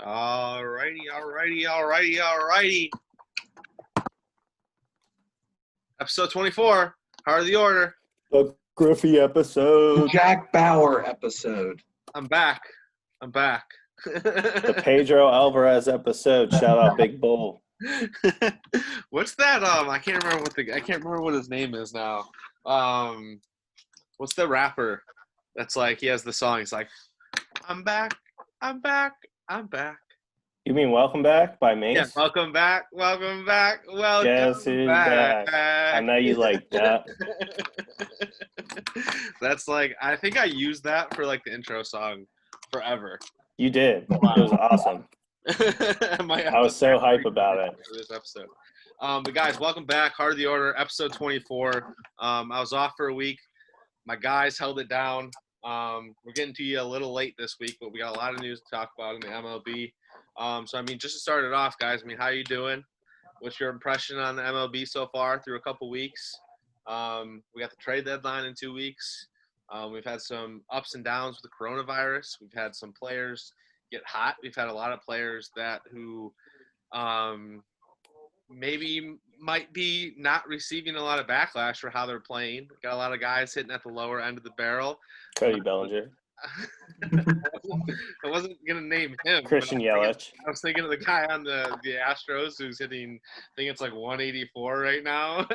Alrighty. Episode 24, Heart of the Order. The Griffey episode. Jack Bauer episode. I'm back. The Pedro Alvarez episode. Shout out Big Bull. What's that? I can't remember what his name is now. What's the rapper that's like he has the song? He's like, I'm back. You mean Welcome Back by Mace? Yeah, welcome back. Yes, he's back. I know you like that. That's like, I think I used that for like the intro song forever. You did. Wow. It was awesome. I was so hype about it. For this episode. But guys, welcome back. Heart of the Order, episode 24. I was off for a week. My guys held it down. We're getting to you a little late this week, but we got a lot of news to talk about in the MLB. So, I mean, just to start it off, guys, I mean, how you doing? What's your impression on the MLB so far through a couple weeks? We got the trade deadline in 2 weeks. We've had some ups and downs with the coronavirus. We've had some players get hot. We've had a lot of players who maybe might be not receiving a lot of backlash for how they're playing. Got a lot of guys hitting at the lower end of the barrel. Cody Bellinger. I wasn't gonna name him. Christian Yelich. I was thinking of the guy on the Astros who's hitting, I think it's like 184 right now.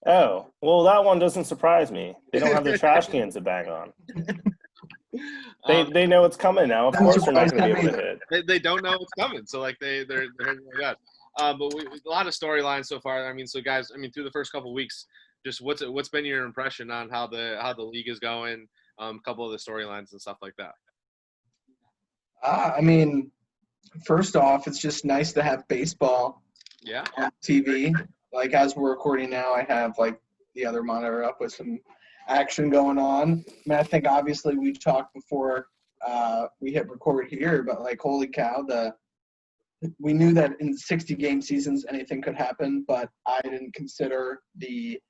Oh, well, that one doesn't surprise me. They don't have their trash cans to bang on. They know it's coming now. Of course, they're not going to be able to hit. They don't know it's coming, so like they're hitting like that. But a lot of storylines so far. I mean, so guys, I mean, through the first couple of weeks, just what's been your impression on how the league is going? A couple of the storylines and stuff like that. I mean, first off, it's just nice to have baseball on TV. Like, as we're recording now, I have, like, the other monitor up with some action going on. I mean, I think, obviously, we talked before we hit record here, but, like, holy cow, we knew that in 60-game seasons anything could happen, but I didn't consider the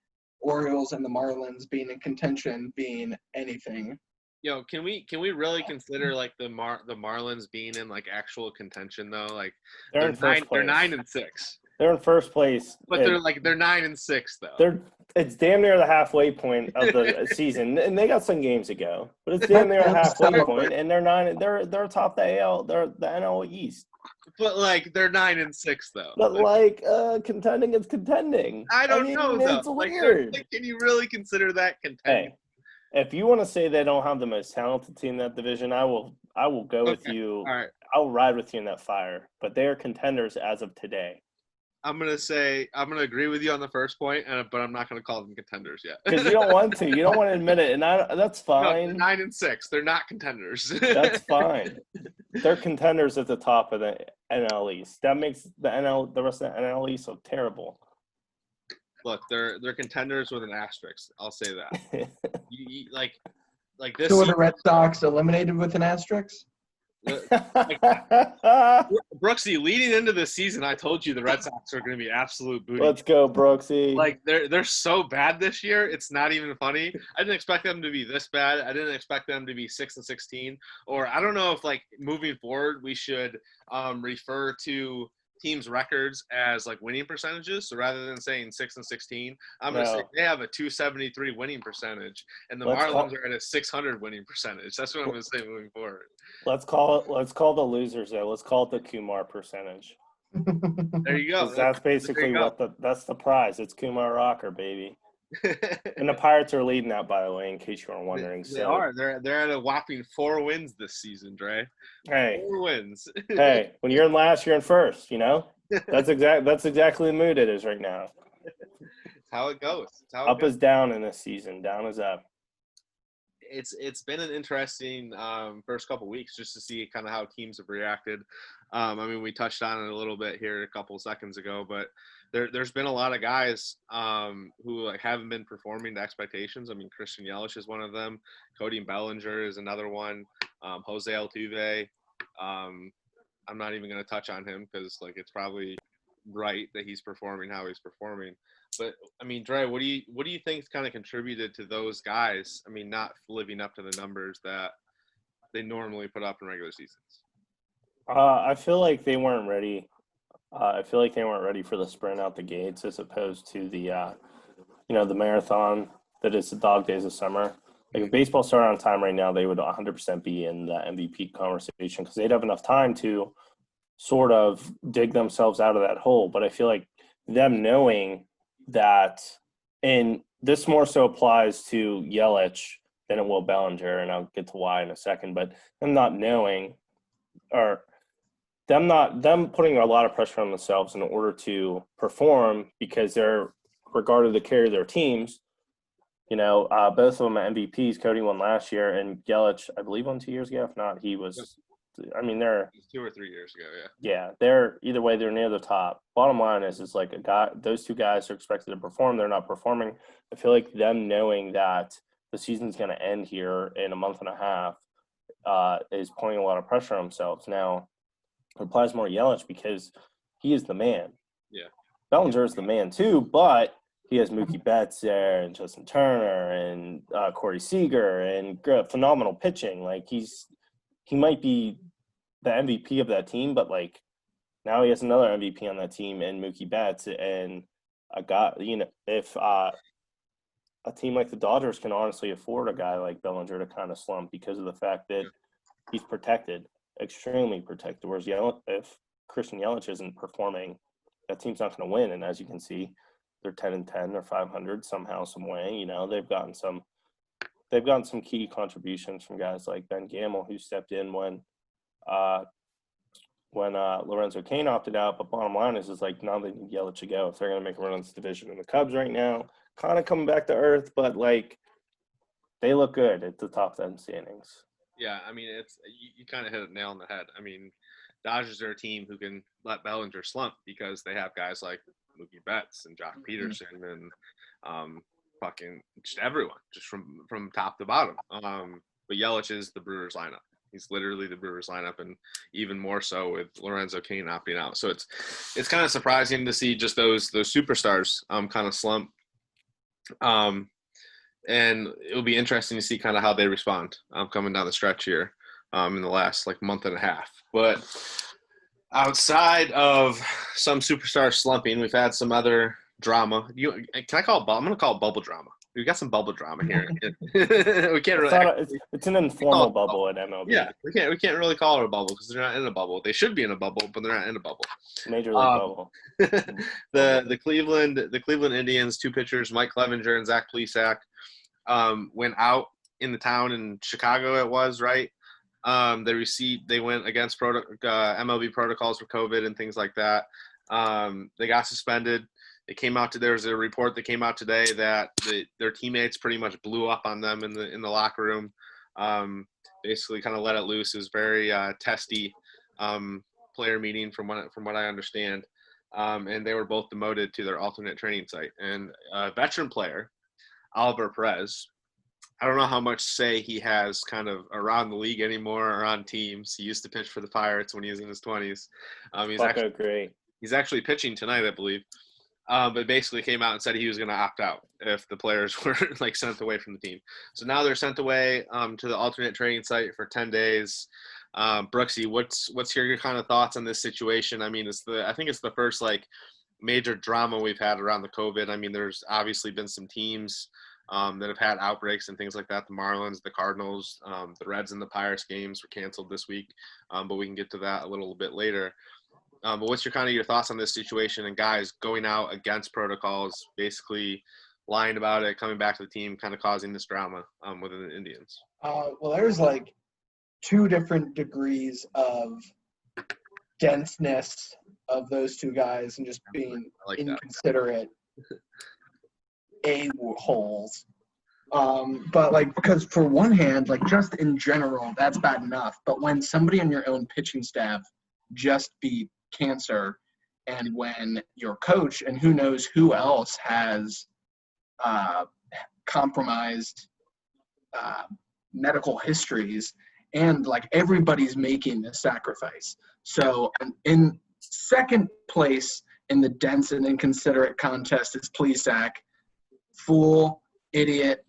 Orioles and the Marlins being in contention being anything. Yo, can we really consider like the Marlins being in like actual contention though? Like they're in first place. They're 9-6. They're in first place, but they're 9-6 though. It's damn near the halfway point of the season, and they got some games to go. But it's damn near a halfway point, and they're top the AL. They're the NL East. But like they're 9-6 though. But like contending is contending. I mean, know though. It's weird. Like, can you really consider that contending? Hey, if you want to say they don't have the most talented team in that division, I will go with you. All right. I'll ride with you in that fire. But they are contenders as of today. I'm gonna agree with you on the first point, but I'm not gonna call them contenders yet. Because you don't want to. You don't want to admit it, and that's fine. No, 9-6. They're not contenders. That's fine. They're contenders at the top of the NL East. That makes the rest of the NL East so terrible. Look, they're contenders with an asterisk. I'll say that. like this. So were the Red Sox eliminated with an asterisk? Brooksy, leading into the season, I told you the Red Sox are going to be absolute booty. Let's go, Brooksy. Like they're so bad this year, it's not even funny. I didn't expect them to be this bad. I didn't expect them to be 6-16. Or I don't know if like moving forward we should refer to teams' records as like winning percentages. So rather than saying 6-16, I'm gonna say they have a 273 winning percentage, and the Marlins are at a 600 winning percentage. That's what I'm gonna say moving forward. Let's call the losers though. Let's call it the Kumar percentage. There you go. That's basically that's the prize. It's Kumar Rocker, baby. And the Pirates are leading that, by the way, in case you were wondering. They are. They're at a whopping 4 wins this season, Dre. Hey, 4 wins. Hey, when you're in last, you're in first. You know, that's exactly the mood it is right now. How it goes. Up is down in this season. Down is up. It's been an interesting first couple weeks just to see kind of how teams have reacted. I mean, we touched on it a little bit here a couple seconds ago, but there's been a lot of guys who like haven't been performing to expectations. I mean, Christian Yelich is one of them. Cody Bellinger is another one. Jose Altuve. I'm not even going to touch on him because like it's probably right that he's performing how he's performing. But I mean, Dre, what do you think kind of contributed to those guys? I mean, not living up to the numbers that they normally put up in regular seasons. I feel like they weren't ready. I feel like they weren't ready for the sprint out the gates as opposed to the marathon that is the dog days of summer. Like if baseball started on time right now, they would 100% be in the MVP conversation because they'd have enough time to sort of dig themselves out of that hole. But I feel like them knowing that, and this more so applies to Yelich than it will Bellinger, and I'll get to why in a second, but them not knowing or them putting a lot of pressure on themselves in order to perform because they're regarded to carry their teams. Both of them are MVPs. Cody won last year, and Yelich, I believe, won 2 years ago. If not, he was. I mean, they're 2 or 3 years ago. Yeah. Yeah, they're either way. They're near the top. Bottom line is like a guy. Those two guys are expected to perform. They're not performing. I feel like them knowing that the season's going to end here in a month and a half is putting a lot of pressure on themselves. Now, it applies more to Yelich because he is the man. Yeah. Bellinger is the man too, but he has Mookie Betts there and Justin Turner and Corey Seager and phenomenal pitching. Like he might be the MVP of that team, but like now he has another MVP on that team and Mookie Betts and a guy. If a team like the Dodgers can honestly afford a guy like Bellinger to kind of slump because of the fact that he's protected, extremely protected. Whereas if Christian Yelich isn't performing, that team's not going to win. And as you can see, they're 10-10 or 500 somehow, some way. They've gotten some key contributions from guys like Ben Gamel, who stepped in when Lorenzo Cain opted out. But bottom line is like now they need Yelich to go if they're going to make a run on this division. And the Cubs right now kind of coming back to earth, but like they look good at the top 10 standings. Yeah, I mean, you kind of hit it nail on the head. I mean, Dodgers are a team who can let Bellinger slump because they have guys like Mookie Betts and Jock Peterson and fucking just everyone, just from top to bottom. But Yelich is the Brewers lineup. He's literally the Brewers lineup, and even more so with Lorenzo Cain opting out. So it's kind of surprising to see just those superstars kind of slump. And it'll be interesting to see kind of how they respond coming down the stretch here in the last month and a half. But outside of some superstars slumping, we've had some other drama. Can I call it? I'm going to call it bubble drama. We've got some bubble drama here. We can't really. It's an informal bubble at MLB. Yeah, we can't really call it a bubble because they're not in a bubble. They should be in a bubble, but they're not in a bubble. Major league bubble. The Cleveland Indians, two pitchers, Mike Clevinger and Zach Plesac, went out in the town in Chicago. It was right. They went against MLB protocols for COVID and things like that. They got suspended. There was a report that came out today that their teammates pretty much blew up on them in the locker room. Basically, kind of let it loose. It was very testy player meeting from what I understand. And they were both demoted to their alternate training site. And a veteran player, Oliver Perez, I don't know how much say he has kind of around the league anymore or on teams. He used to pitch for the Pirates when he was in his 20s. He's actually pitching tonight, I believe. But basically came out and said he was going to opt out if the players were sent away from the team. So now they're sent away to the alternate training site for 10 days. Brooksy, what's your kind of thoughts on this situation? I mean, I think it's the first major drama we've had around the COVID. I mean, there's obviously been some teams that have had outbreaks and things like that. The Marlins, the Cardinals, the Reds and the Pirates games were canceled this week. But we can get to that a little bit later. But what's your thoughts on this situation and guys going out against protocols, basically lying about it, coming back to the team, kind of causing this drama within the Indians? Well, there's two different degrees of denseness of those two guys and just being inconsiderate a-holes. But because for one hand, just in general, that's bad enough. But when somebody on your own pitching staff just beat cancer, and when your coach and who knows who else has compromised medical histories, and everybody's making a sacrifice. So in second place in the dense and inconsiderate contest is Plesac. Fool, idiot.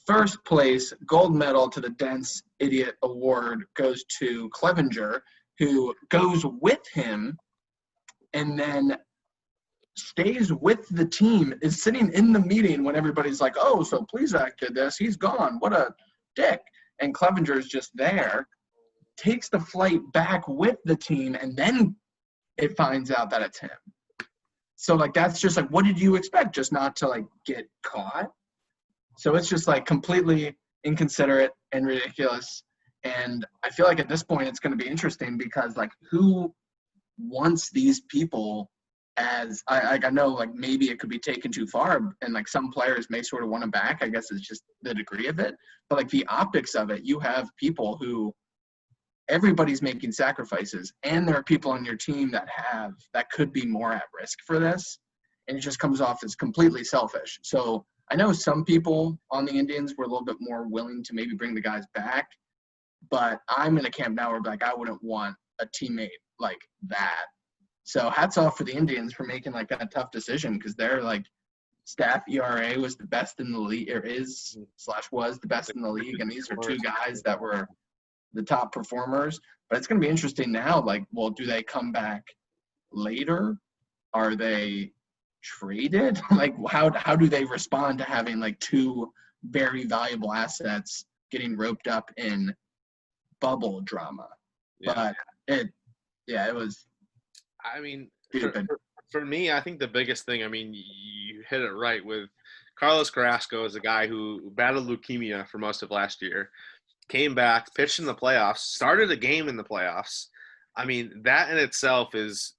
First place, gold medal to the dense idiot award goes to Clevinger, who goes with him and then stays with the team, is sitting in the meeting when everybody's like, oh, so Plesac did this. He's gone. What a dick. And Clevenger's just there, takes the flight back with the team, and then it finds out that it's him. So, like, that's just like, what did you expect? Just not to, like, get caught? So it's just, like, completely inconsiderate and ridiculous. And I feel like at this point it's going to be interesting because, like, who wants these people as I know, like, maybe it could be taken too far, and, like, some players may sort of want them back. I guess it's just the degree of it. But, like, the optics of it, you have people who everybody's making sacrifices, and there are people on your team that could be more at risk for this, and it just comes off as completely selfish. So I know some people on the Indians were a little bit more willing to maybe bring the guys back, but I'm in a camp now where, like, I wouldn't want a teammate like that. So hats off for the Indians for making, like, that tough decision, because their, like, staff ERA was the best in the league, or was the best in the league, and these are two guys that were the top performers. But it's going to be interesting now, like, well, do they come back later? Are they traded? Like, how do they respond to having, like, two very valuable assets getting roped up in bubble drama? Yeah. But it was, I mean, for me, I think the biggest thing, I mean, you hit it right with Carlos Carrasco is a guy who battled leukemia for most of last year, came back, pitched in the playoffs, started a game in the playoffs. I mean, that in itself is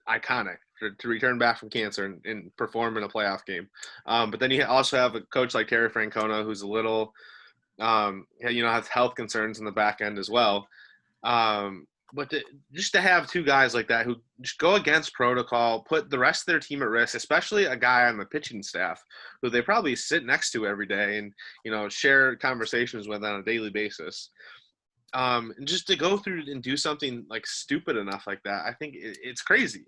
iconic to return back from cancer and perform in a playoff game. But then you also have a coach like Terry Francona, who's a little, has health concerns in the back end as well. But just to have two guys like that who just go against protocol, put the rest of their team at risk, especially a guy on the pitching staff who they probably sit next to every day and, share conversations with on a daily basis. And just to go through and do something, like, stupid enough like that, I think it's crazy.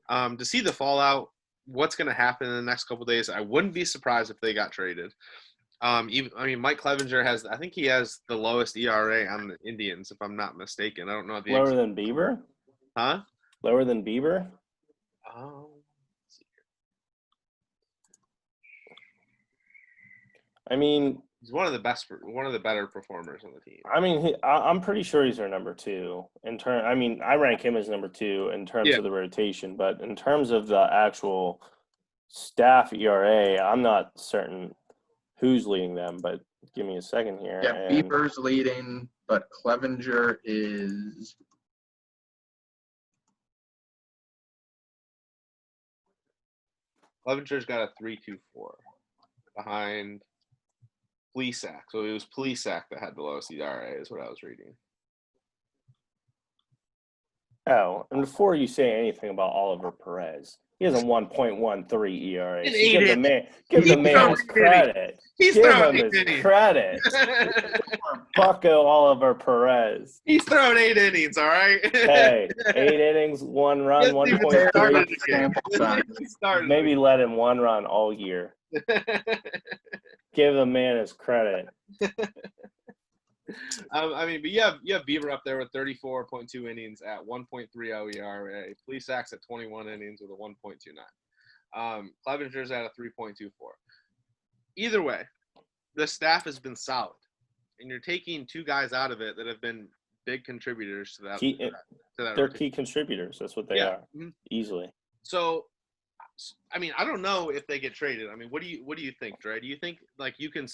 To see the fallout, what's going to happen in the next couple of days, I wouldn't be surprised if they got traded. Mike Clevenger has the lowest ERA on the Indians, if I'm not mistaken. I don't know. Lower than Bieber? Huh? Lower than Bieber? Let's see. I mean, he's one of the better performers on the team. I mean, I'm pretty sure he's our number two I rank him as number two in terms of the rotation, but in terms of the actual staff ERA, I'm not certain who's leading them, but give me a second here. Yeah, Bieber's leading, but Clevenger is – Clevenger's got a 3.24 behind Plesac. So it was Plesac that had the lowest ERA is what I was reading. Oh, and before you say anything about Oliver Perez, he has a 1.13 ERA. Give the man his credit. Give him his credit. Bucko Oliver Perez. He's thrown 8 innings, all right? Hey, 8 innings, 1 run, 1.3. Maybe let him 1 run all year. Give the man his credit. But you have Bieber up there with 34.2 innings at 1.30 ERA. Plesac's at 21 innings with a 1.29. Clevenger's at a 3.24. Either way, the staff has been solid, and you're taking two guys out of it that have been big contributors to that. They're key contributors. That's what they are, easily. So, I mean, I don't know if they get traded. I mean, what do you think, Dre? Do you think, like, you can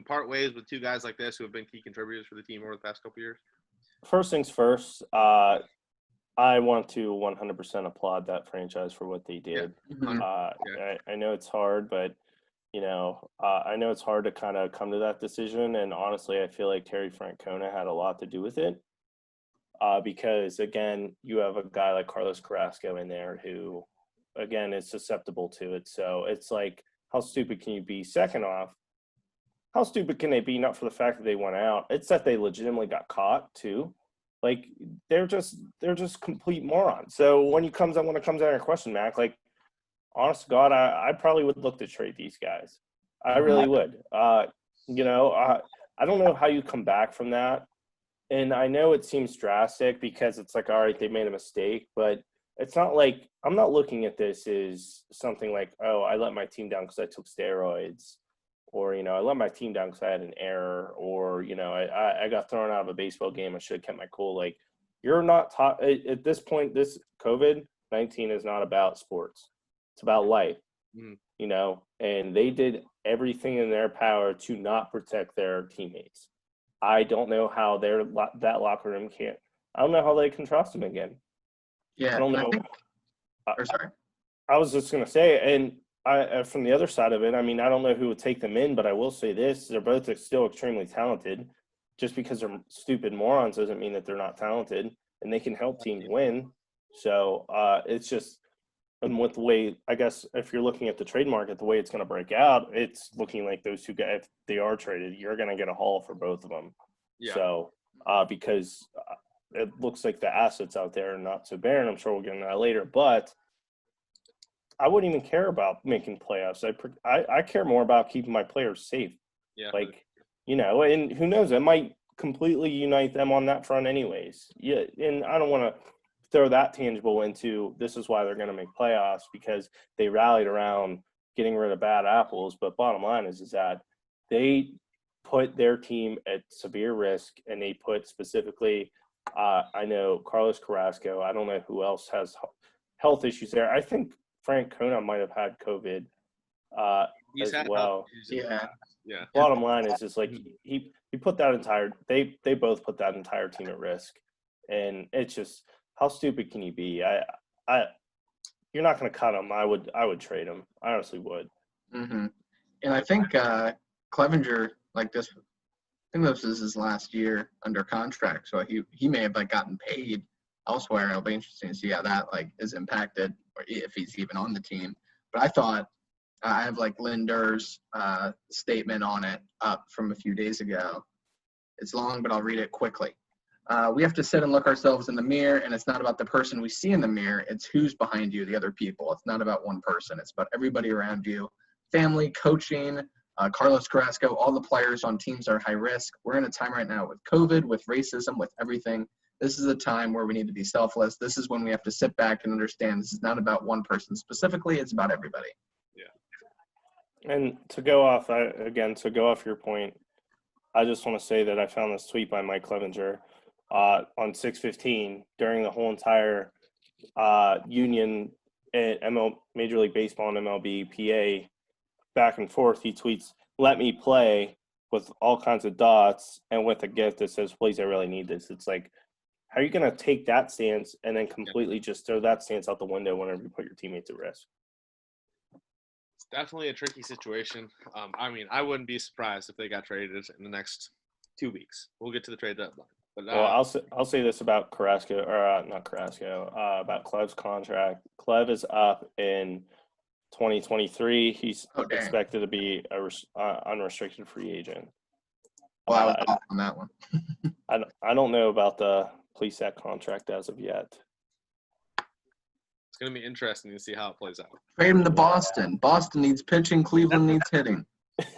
part ways with two guys like this who have been key contributors for the team over the past couple years? First things first, I want to 100% applaud that franchise for what they did. Yeah. I know it's hard, but I know it's hard to kind of come to that decision. And honestly, I feel like Terry Francona had a lot to do with it. Because again, you have a guy like Carlos Carrasco in there who, again, is susceptible to it. So it's like, how stupid can you be? Second off, how stupid can they be? Not for the fact that they went out. It's that they legitimately got caught too. Like, they're just complete morons. So when it comes out your question, Mac, like, honest to God, I probably would look to trade these guys. I really would. I don't know how you come back from that. And I know it seems drastic because it's like, all right, they made a mistake, but it's not like I'm not looking at this as something like, oh, I let my team down because I took steroids, or I let my team down because I had an error, or I got thrown out of a baseball game. I should have kept my cool. Like you're not taught at this point. This COVID-19 is not about sports; it's about life. And they did everything in their power to not protect their teammates. I don't know how that locker room can't. I don't know how they can trust them again. Yeah, I don't know. Sorry. I was just gonna say, and I from the other side of it, I mean, I don't know who would take them in, but I will say this: they're both still extremely talented. Just because they're stupid morons doesn't mean that they're not talented, and they can help teams win. So it's just, and with the way, I guess, if you're looking at the trade market, the way it's going to break out, it's looking like those two guys, if they are traded, you're going to get a haul for both of them. Yeah. So because it looks like the assets out there are not so barren. I'm sure we'll get into that later, but I wouldn't even care about making playoffs. I care more about keeping my players safe. Yeah. Like, and who knows, it might completely unite them on that front anyways. Yeah. And I don't want to throw that tangible into this is why they're going to make playoffs, because they rallied around getting rid of bad apples. But bottom line is that they put their team at severe risk, and they put specifically, I know Carlos Carrasco, I don't know who else has health issues there. I think Frank Kona might have had COVID as well. Yeah. Bottom line is just like he put that entire they both put that entire team at risk, and it's just, how stupid can you be? You're not going to cut him. I would trade him. I honestly would. Mm-hmm. And I think Clevenger, like this, I think this is his last year under contract, so he may have gotten paid elsewhere. It'll be interesting to see how that is impacted, or if he's even on the team. But I thought I have Linder's statement on it up from a few days ago. It's long, but I'll read it quickly. We have to sit and look ourselves in the mirror, and it's not about the person we see in the mirror. It's who's behind you, the other people. It's not about one person. It's about everybody around you, family, coaching, Carlos Carrasco, all the players on teams are high risk. We're in a time right now with COVID, with racism, with everything. This is a time where we need to be selfless. This is when we have to sit back and understand this is not about one person specifically. It's about everybody. Yeah. And to go off your point, I just want to say that I found this tweet by Mike Clevenger on 6/15 during the whole entire union at Major League Baseball and MLB PA back and forth. He tweets, "Let me play," with all kinds of dots and with a gift that says, "Please, I really need this." It's like, how are you going to take that stance and then completely just throw that stance out the window whenever you put your teammates at risk? It's definitely a tricky situation. I mean, I wouldn't be surprised if they got traded in the next 2 weeks. We'll get to the trade deadline. But, well, I'll say this about Carrasco, or not Carrasco, about Clev's contract. Clev is up in 2023. He's expected to be a unrestricted free agent. Well, I was off on that one. I don't know about the Plesac contract as of yet. It's going to be interesting to see how it plays out. Trade him to Boston. Boston needs pitching. Cleveland needs hitting.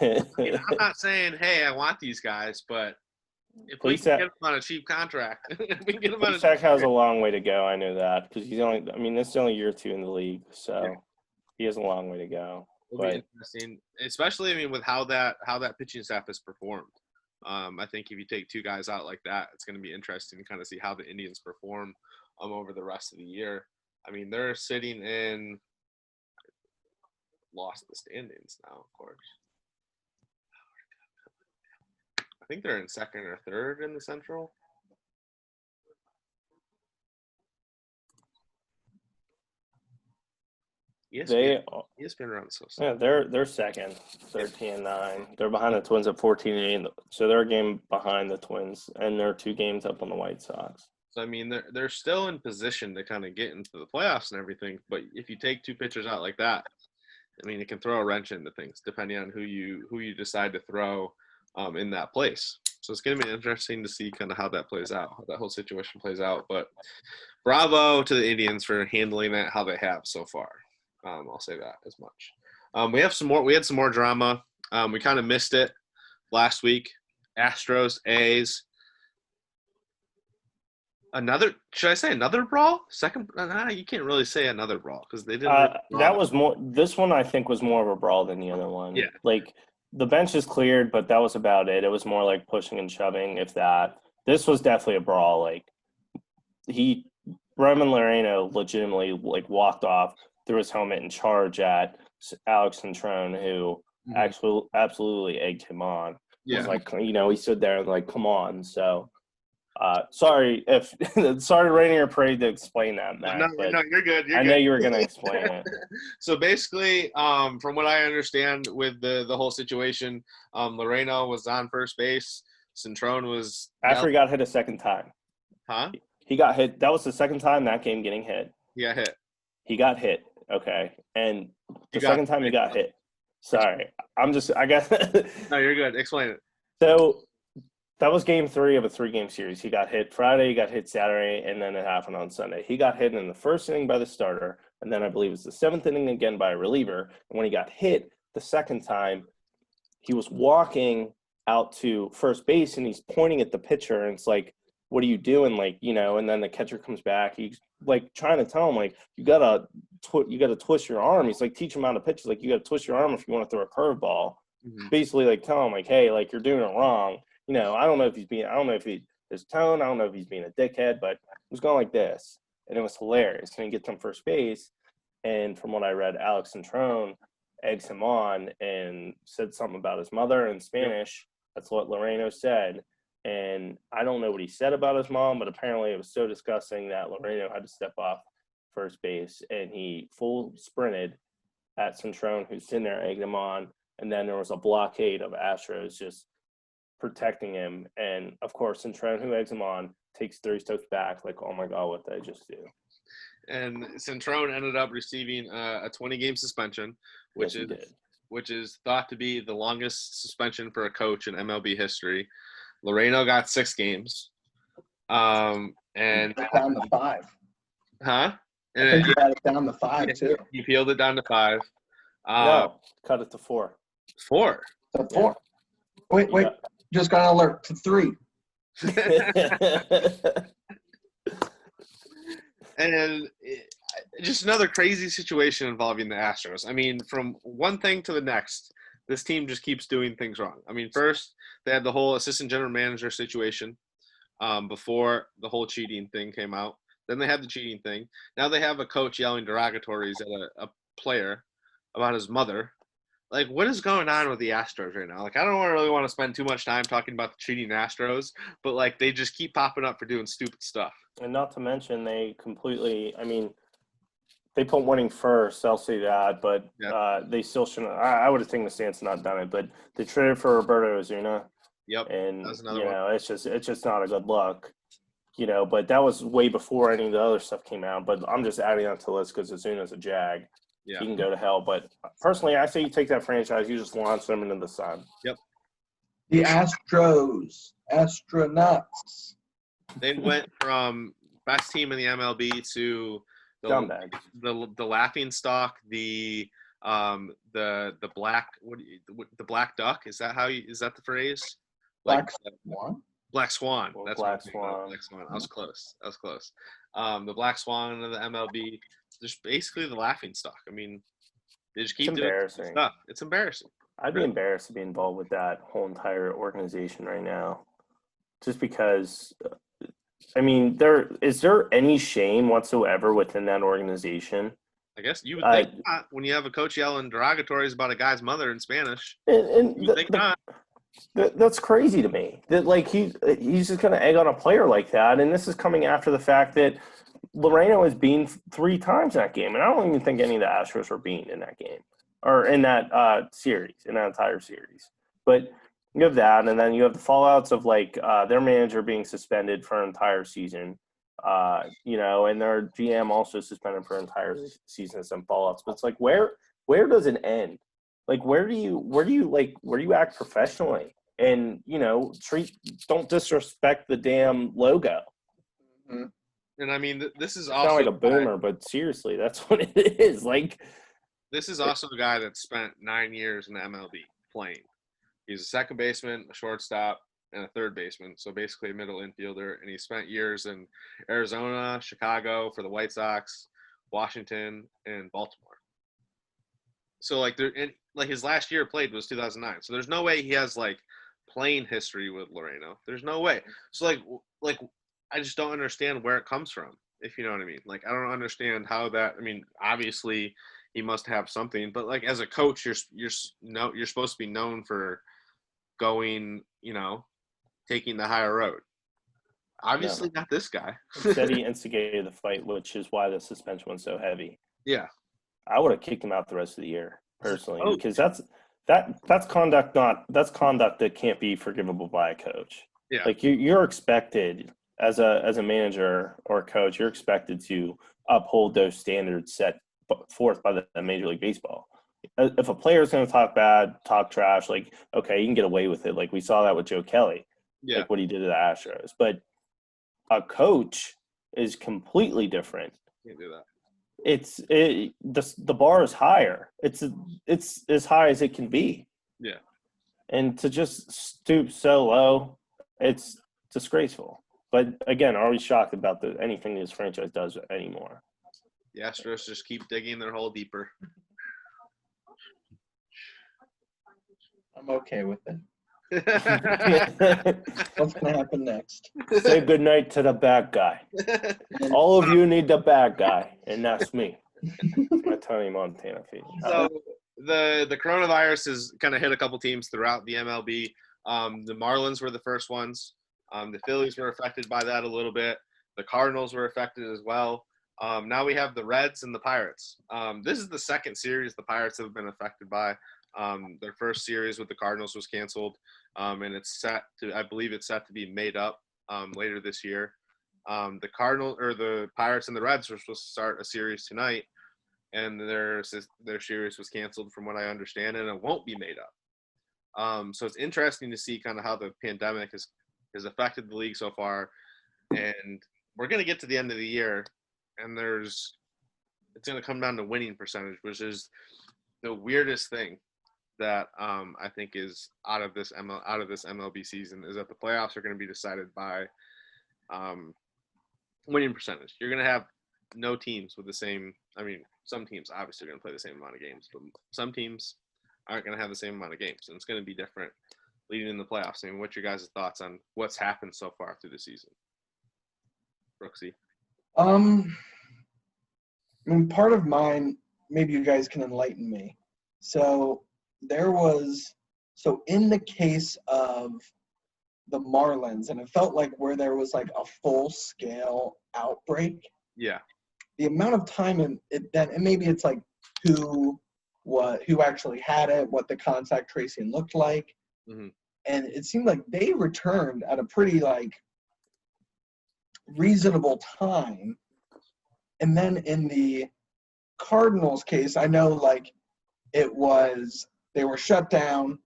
I'm not saying, hey, I want these guys, but if we can get him on a cheap contract, Plesac has a long way to go. I know that because this is only year 2 in the league, so he has a long way to go. It'll be interesting, especially with how that pitching staff has performed. I think if you take 2 guys out like that, it's going to be interesting to kind of see how the Indians perform over the rest of the year. I mean, they're sitting in lost the standings now, of course. I think they're in 2nd or 3rd in the Central. ESPN runs so slow. Yeah, they're 2nd, 13-9. They're behind the Twins at 14-8, so they're a game behind the Twins, and they're 2 games up on the White Sox. So I mean, they're still in position to kind of get into the playoffs and everything. But if you take 2 pitchers out like that, I mean, it can throw a wrench into things depending on who you decide to throw in that place. So it's going to be interesting to see kind of how that plays out, how that whole situation plays out. But bravo to the Indians for handling it how they have so far. I'll say that as much. We had some more drama. We kind of missed it last week. Astros, A's. Should I say another brawl? Second, you can't really say another brawl because they didn't. That was more. This one I think was more of a brawl than the other one. Yeah. Like the bench is cleared, but that was about it. It was more like pushing and shoving, if that. This was definitely a brawl. Like Roman Loreno legitimately like walked off, threw his helmet and charge at Alex Centrone, who actually absolutely egged him on. Yeah. It was like, he stood there and like, come on. So. Sorry, Rainier Parade to explain that, Matt. No, you're good. I know you were going to explain it. So basically, from what I understand with the whole situation, Loreno was on first base. Centrone was after he got hit a second time. Huh? He got hit. That was the second time that game getting hit. He got hit. He got hit. Okay, and the second time he got hit. Sorry, I guess. No, you're good. Explain it. So. That was game 3 of a 3-game series. He got hit Friday, he got hit Saturday, and then it happened on Sunday. He got hit in the first inning by the starter, and then I believe it's the 7th inning again by a reliever. And when he got hit the second time, he was walking out to first base, and he's pointing at the pitcher, and it's like, what are you doing? Like, and then the catcher comes back. He's like trying to tell him, like, you gotta twist your arm. He's like, teach him how to pitch. He's like, you gotta twist your arm if you want to throw a curveball. Mm-hmm. Basically, like, tell him, like, hey, like, you're doing it wrong. I don't know if his tone, I don't know if he's being a dickhead, but it was going like this, and it was hilarious. And he gets on first base, and from what I read, Alex Centrone eggs him on and said something about his mother in Spanish. That's what Loreno said. And I don't know what he said about his mom, but apparently it was so disgusting that Loreno had to step off first base, and he full sprinted at Centrone, who's sitting there, egged him on, and then there was a blockade of Astros just protecting him, and of course Centrone, who eggs him on, takes 3 steps back like, oh my god, what did I just do? And Centrone ended up receiving a 20-game suspension, which is thought to be the longest suspension for a coach in MLB history. Loreno got 6 games, and down to 5. Huh? And I think he got it down to 5 too. He peeled it down to 5. No, cut it to 4. 4. To 4. Wait. Yeah. Just got an alert to 3. And just another crazy situation involving the Astros. I mean, from one thing to the next, this team just keeps doing things wrong. I mean, first, they had the whole assistant general manager situation before the whole cheating thing came out. Then they had the cheating thing. Now they have a coach yelling derogatories at a player about his mother. Like, what is going on with the Astros right now? Like, I don't really want to spend too much time talking about the cheating Astros, but, like, they just keep popping up for doing stupid stuff. And not to mention they completely – I mean, they put winning first, I'll say that, but they still shouldn't – I would have taken the stance and not done it. But they traded for Roberto Ozuna. Yep, and, that's another one. It's just not a good look. But that was way before any of the other stuff came out. But I'm just adding that to the list because Ozuna's a Jag. Yeah. He can go to hell. But personally, I say you take that franchise, you just launch them into the sun. Yep. The Astronauts. They went from best team in the MLB to the laughing stock, the black the black duck. Is that the phrase? Black Swan. Black Swan. Well, That's Black Swan. Black Swan. I was close. The Black Swan of the MLB. Just basically the laughing stock. I mean, they just keep doing stuff. It's embarrassing. I'd be embarrassed to be involved with that whole entire organization right now, just because. I mean, is there any shame whatsoever within that organization? I guess you would think not when you have a coach yelling derogatories about a guy's mother in Spanish. And you think not. That's crazy to me. That he's just going to egg on a player like that, and this is coming after the fact that Loreno is beaten 3 times in that game, and I don't even think any of the Astros were beaten in that game or in that series, in that entire series. But you have that, and then you have the fallouts of their manager being suspended for an entire season, and their GM also suspended for an entire season. Some fallouts, but it's like where does it end? Like where do you act professionally and don't disrespect the damn logo. Mm-hmm. And I mean, this is also like a boomer, but seriously, that's what it is. Like, this is also a guy that spent 9 years in the MLB playing. He's a second baseman, a shortstop. and a third baseman, so basically a middle infielder. And he spent years in Arizona, Chicago for the White Sox, Washington, and Baltimore. So his last year played was 2009. So there's no way he has like playing history with Loreno. There's no way. So like I just don't understand where it comes from, if you know what I mean. Like I don't understand how that. I mean, obviously he must have something, but like as a coach, you're supposed to be known for going, taking the higher road. Obviously not this guy. Instead he instigated the fight, which is why the suspension was so heavy. Yeah. I would have kicked him out the rest of the year personally, because that's conduct that can't be forgivable by a coach. Yeah. Like you're expected as a manager or a coach, you're expected to uphold those standards set forth by the Major League Baseball. If a player is going to talk bad, talk trash, like, okay, you can get away with it. Like we saw that with Joe Kelly, like what he did to the Astros. But a coach is completely different. Can't do that. The bar is higher. It's as high as it can be. Yeah. And to just stoop so low, it's disgraceful. But again, are we shocked about anything this franchise does anymore? The Astros just keep digging their hole deeper. I'm okay with it. What's going to happen next? Say goodnight to the bad guy. All of you need the bad guy, and that's me. My Tony Montana feed. So the coronavirus has kind of hit a couple teams throughout the MLB. The Marlins were the first ones. The Phillies were affected by that a little bit. The Cardinals were affected as well. Now we have the Reds and the Pirates. This is the second series the Pirates have been affected by. Their first series with the Cardinals was canceled, and I believe it's set to be made up later this year. The Pirates and the Reds were supposed to start a series tonight, and their series was canceled from what I understand, and it won't be made up. So it's interesting to see kind of how the pandemic has affected the league so far, and we're going to get to the end of the year, and it's going to come down to winning percentage, which is the weirdest thing that I think is out of this MLB season, is that the playoffs are going to be decided by winning percentage. You're going to have no teams with the same. I mean, some teams obviously are going to play the same amount of games, but some teams aren't going to have the same amount of games, and it's going to be different leading in the playoffs. I mean, what's your guys' thoughts on what's happened so far through the season? Brooksy? I mean, part of mine, maybe you guys can enlighten me. So in the case of the Marlins, and it felt like where there was like a full-scale outbreak. Yeah. The amount of time and maybe it's like who actually had it, what the contact tracing looked like. Mm-hmm. And it seemed like they returned at a pretty like reasonable time. And then in the Cardinals case, I know like they were shut down,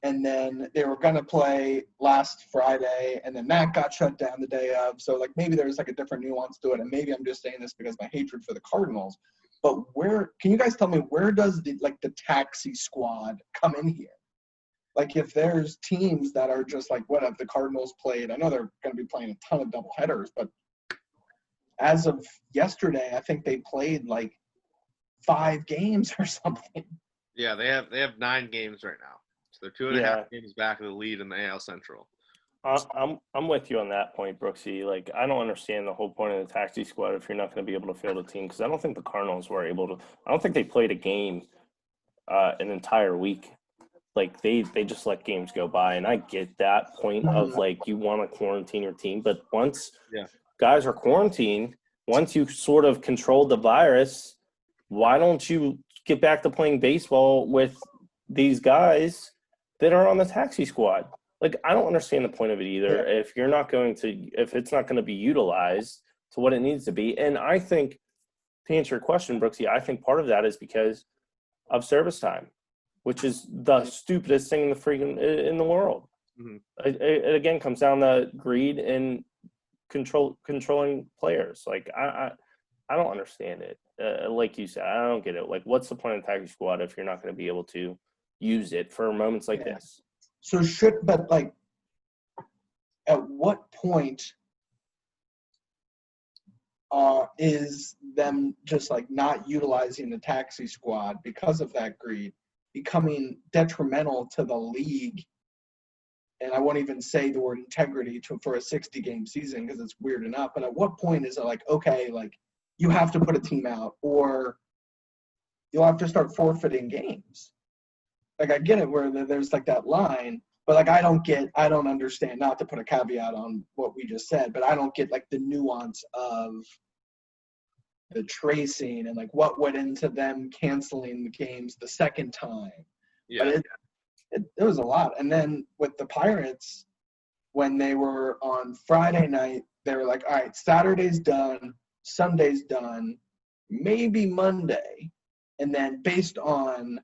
and then they were going to play last Friday, and then that got shut down the day of. So like maybe there's like a different nuance to it, and maybe I'm just saying this because of my hatred for the Cardinals. But can you guys tell me, where does the taxi squad come in here? Like if there's teams that are just like, what have the Cardinals played? I know they're going to be playing a ton of doubleheaders, but as of yesterday, I think they played like 5 games or something. Yeah, they have 9 games right now. So they're 2.5 games back of the lead in the AL Central. I'm with you on that point, Brooksy. Like, I don't understand the whole point of the taxi squad if you're not going to be able to field a team, because I don't think the Cardinals were able to. I don't think they played a game an entire week. Like they just let games go by, and I get that point of like you want to quarantine your team, but once guys are quarantined, once you sort of control the virus, why don't you get back to playing baseball with these guys that are on the taxi squad? Like, I don't understand the point of it either. If it's not going to be utilized to what it needs to be. And I think, to answer your question, Brooksy, I think part of that is because of service time, which is the stupidest thing in the world. Mm-hmm. It again comes down to greed and controlling players. Like, I don't understand it. Like you said, I don't get it. Like, what's the point of the taxi squad if you're not going to be able to use it for moments like this? So at what point is them just like not utilizing the taxi squad because of that greed becoming detrimental to the league? And I won't even say the word integrity for a 60-game season because it's weird enough. But at what point is it like, okay, like you have to put a team out or you'll have to start forfeiting games? Like I get it where there's like that line, but like I don't understand, not to put a caveat on what we just said, but I don't get like the nuance of the tracing and like what went into them canceling the games the second time. Yeah. But it was a lot. And then with the Pirates, when they were on Friday night, they were like, all right, Saturday's done, Sunday's done, maybe Monday. And then based on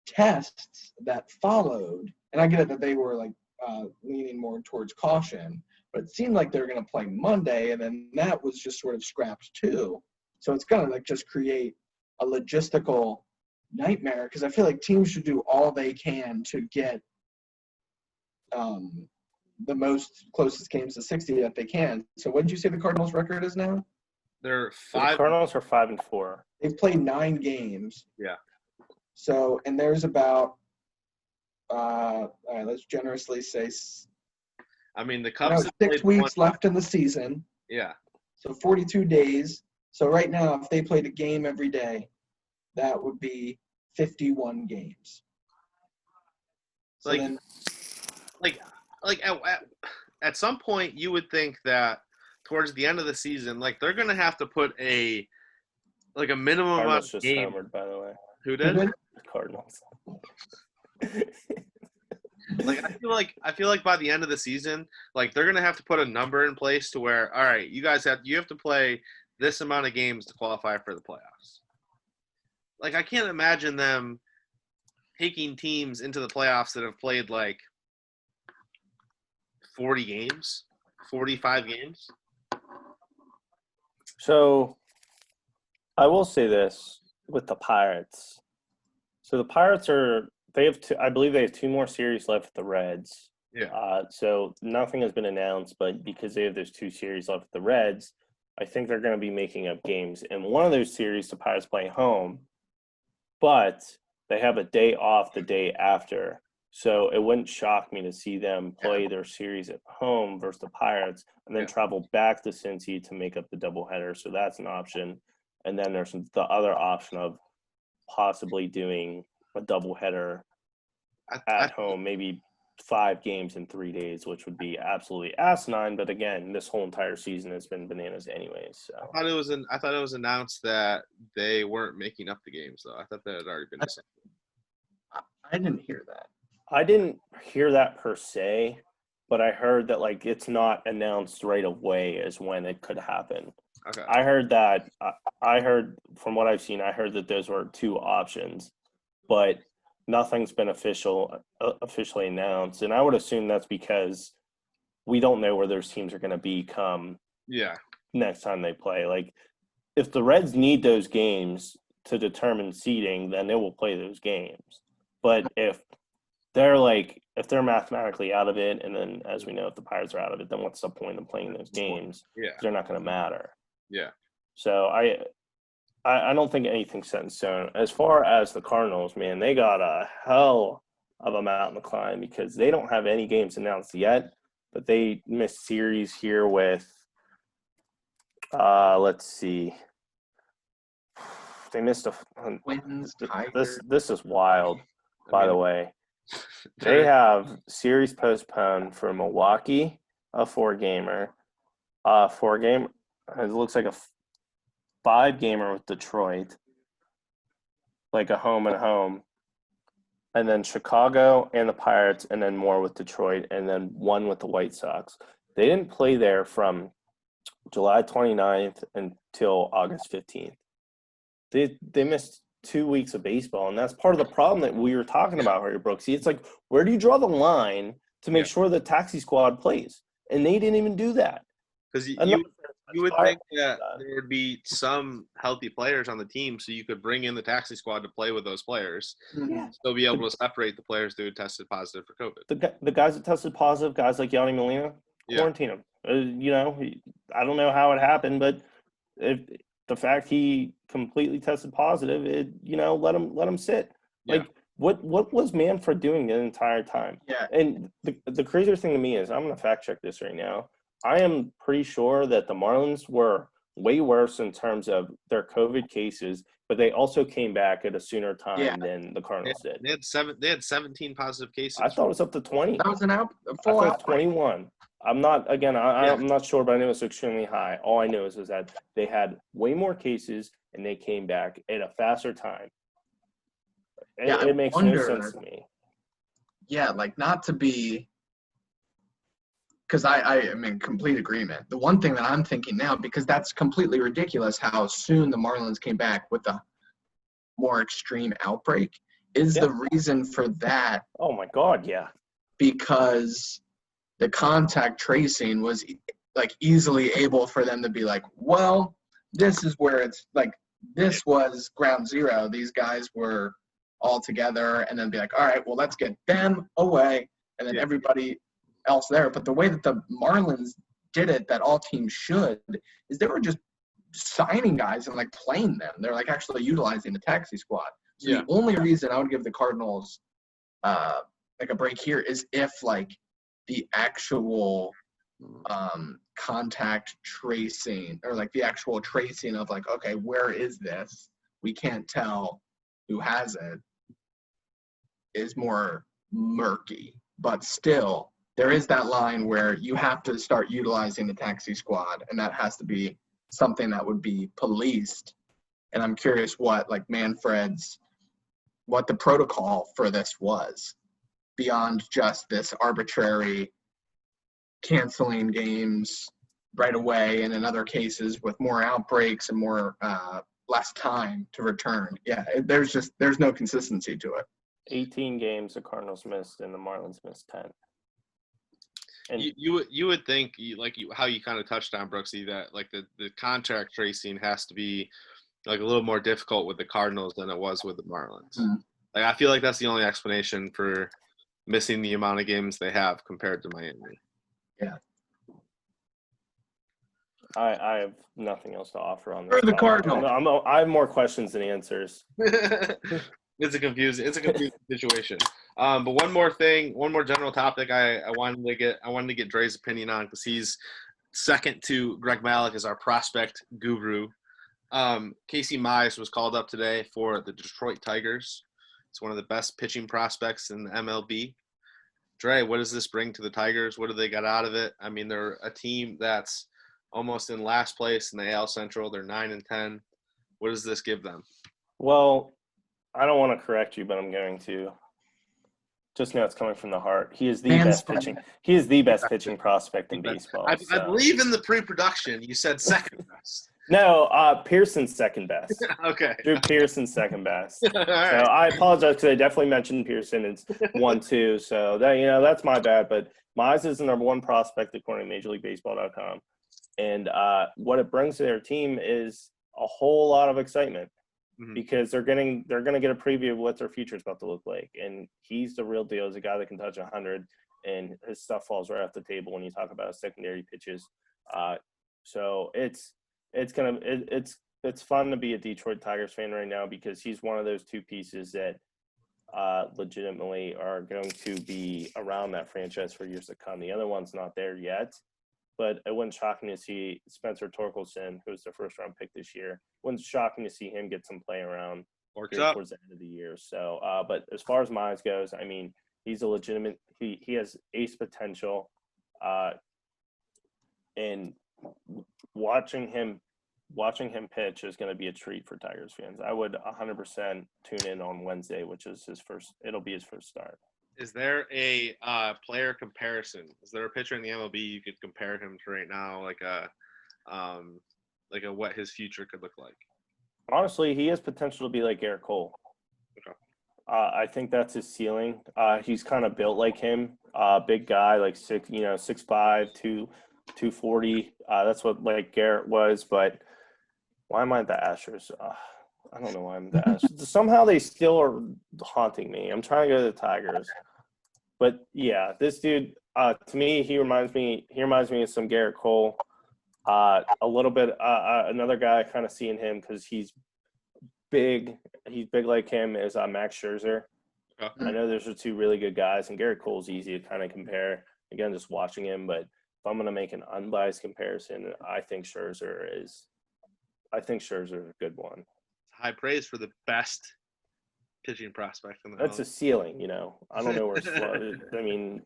tests that followed, and I get it that they were like leaning more towards caution, but it seemed like they were going to play Monday, and then that was just sort of scrapped too. So it's going to like just create a logistical nightmare because I feel like teams should do all they can to get the most closest games to 60 that they can. So what did you say the Cardinals' record is now? They're The 5. Cardinals are 5-4. They've played 9 games. Yeah. So, and there's about, all right, let's generously say, I mean, the Cubs have 6 played weeks left in the season. Yeah. So 42 days. So right now, if they played a game every day, that would be 51 games. So Like, then, at some point, you would think that towards the end of the season, like they're gonna have to put a minimum amount Cardinals of just game. homered, by the way. Who did? Cardinals. I feel like by the end of the season, like they're gonna have to put a number in place to where, all right, you have to play this amount of games to qualify for the playoffs. Like I can't imagine them taking teams into the playoffs that have played like 40 games, 45 games. So I will say this with the Pirates. So the Pirates I believe they have 2 more series left with the Reds. Yeah. So nothing has been announced, but because they have those 2 series left with the Reds, I think they're going to be making up games. In one of those series, the Pirates play home, but they have a day off the day after. So it wouldn't shock me to see them play their series at home versus the Pirates and then travel back to Cincy to make up the doubleheader. So that's an option. And then there's the other option of possibly doing a doubleheader at home, maybe 5 games in 3 days, which would be absolutely asinine. But again, this whole entire season has been bananas anyways. So I thought it was announced that they weren't making up the games though. I thought that had already been decided. I didn't hear that. I didn't hear that per se, but I heard that like it's not announced right away as when it could happen. Okay. I heard that. I heard from what I've seen. I heard that those were 2 options, but nothing's been officially announced. And I would assume that's because we don't know where those teams are going to be come next time they play. Like if the Reds need those games to determine seeding, then they will play those games. But if they're mathematically out of it, and then as we know, if the Pirates are out of it, then what's the point of playing those games? Yeah. They're not going to matter. Yeah. So I don't think anything's set in stone. As far as the Cardinals, man, they got a hell of a mountain to climb because they don't have any games announced yet, but they missed series here with let's see. They missed Twins, Tigers. This is wild, by the way. They have series postponed for Milwaukee, a 4-gamer. 4-game. It looks like a 5-gamer with Detroit, like a home and home. And then Chicago and the Pirates, and then more with Detroit, and then 1 with the White Sox. They didn't play there from July 29th until August 15th. They missed 2 weeks of baseball, and that's part of the problem that we were talking about here, Brooksy. It's like, where do you draw the line to make sure the taxi squad plays? And they didn't even do that. Because you would think that there would be some healthy players on the team, so you could bring in the taxi squad to play with those players. Mhm. Still be able to separate the players who tested positive for COVID. The guys that tested positive, guys like Yanni Molina, quarantine him. I don't know how it happened, but if the fact he completely tested positive, let him sit. Yeah. Like what was Manfred doing the entire time? Yeah. And the crazier thing to me is, I'm gonna fact check this right now. I am pretty sure that the Marlins were way worse in terms of their COVID cases, but they also came back at a sooner time than the Cardinals did. They had 17 positive cases. I thought it was up to 20. That was a full I thought 21. I'm not I'm not sure, but I knew it was extremely high. All I know is that they had way more cases and they came back at a faster time. It makes no sense to me. Yeah, like not to be, because I am in complete agreement. The one thing that I'm thinking now, because that's completely ridiculous how soon the Marlins came back with a more extreme outbreak, is the reason for that. Oh my God, yeah. Because the contact tracing was like easily able for them to be like, well, this is where it's like, this was ground zero. These guys were all together, and then be like, all right, well, let's get them away, and then everybody else there. But the way that the Marlins did it, that all teams should, is they were just signing guys and like playing them. They're like actually utilizing the taxi squad. So the only reason I would give the Cardinals like a break here is if like the actual contact tracing, or like the actual tracing of like, okay, where is this? We can't tell who has it, is more murky. But still, there is that line where you have to start utilizing the taxi squad, and that has to be something that would be policed. And I'm curious what like what the protocol for this was, beyond just this arbitrary canceling games right away, and in other cases with more outbreaks and more less time to return. Yeah, there's no consistency to it. 18 games the Cardinals missed and the Marlins missed 10. And you would think, how you kind of touched on, Brooksy, that like the contract tracing has to be like a little more difficult with the Cardinals than it was with the Marlins. Mm-hmm. Like I feel like that's the only explanation for missing the amount of games they have compared to Miami. Yeah. I have nothing else to offer on For this. the Cardinals. I have more questions than answers. It's a confusing situation. But one more general topic I wanted to get Dre's opinion on, because he's second to Greg Malik as our prospect guru. Casey Mize was called up today for the Detroit Tigers. It's one of the best pitching prospects in the MLB. Dre, what does this bring to the Tigers? What do they got out of it? I mean, they're a team that's almost in last place in the AL Central. They're 9-10. What does this give them? Well, I don't want to correct you, but I'm going to. Just know it's coming from the heart. He is the best pitching. He is the best pitching prospect in baseball. I believe in the pre-production. You said second best. No, Pearson's second best. Okay. Drew Pearson's second best. All right. So I apologize because I definitely mentioned Pearson. It's 1-2. So that's my bad. But Mize is the number one prospect according to MajorLeagueBaseball.com. And what it brings to their team is a whole lot of excitement, because they're gonna get a preview of what their future is about to look like. And he's the real deal. He's a guy that can touch 100, and his stuff falls right off the table when you talk about secondary pitches. So it's fun to be a Detroit Tigers fan right now, because he's one of those two pieces that legitimately are going to be around that franchise for years to come. The other one's not there yet. But it wasn't shocking to see Spencer Torkelson, who was the first-round pick this year. It wasn't shocking to see him get some play around towards the end of the year. So, but as far as Mize goes, I mean, he's a legitimate. He has ace potential, and watching him pitch is going to be a treat for Tigers fans. I would 100% tune in on Wednesday, which is it'll be his first start. Is there a player comparison? Is there a pitcher in the MLB you could compare him to right now, like what his future could look like? Honestly, he has potential to be like Garrett Cole. Okay. I think that's his ceiling. He's kind of built like him, big guy, like 6'5", 240. That's what like Garrett was, but why am I at the Astros? I don't know why I'm at the Astros. Somehow they still are haunting me. I'm trying to go to the Tigers. But yeah, this dude, to me, he reminds me of some Garrett Cole. A little bit, another guy kind of seeing him because he's big. He's big like him is Max Scherzer. I know those are two really good guys, and Garrett Cole's easy to kind of compare. Again, just watching him, but if I'm going to make an unbiased comparison, I think Scherzer is a good one. High praise for the best pitching prospect in the That's a ceiling, I don't know where it's flooded. I mean,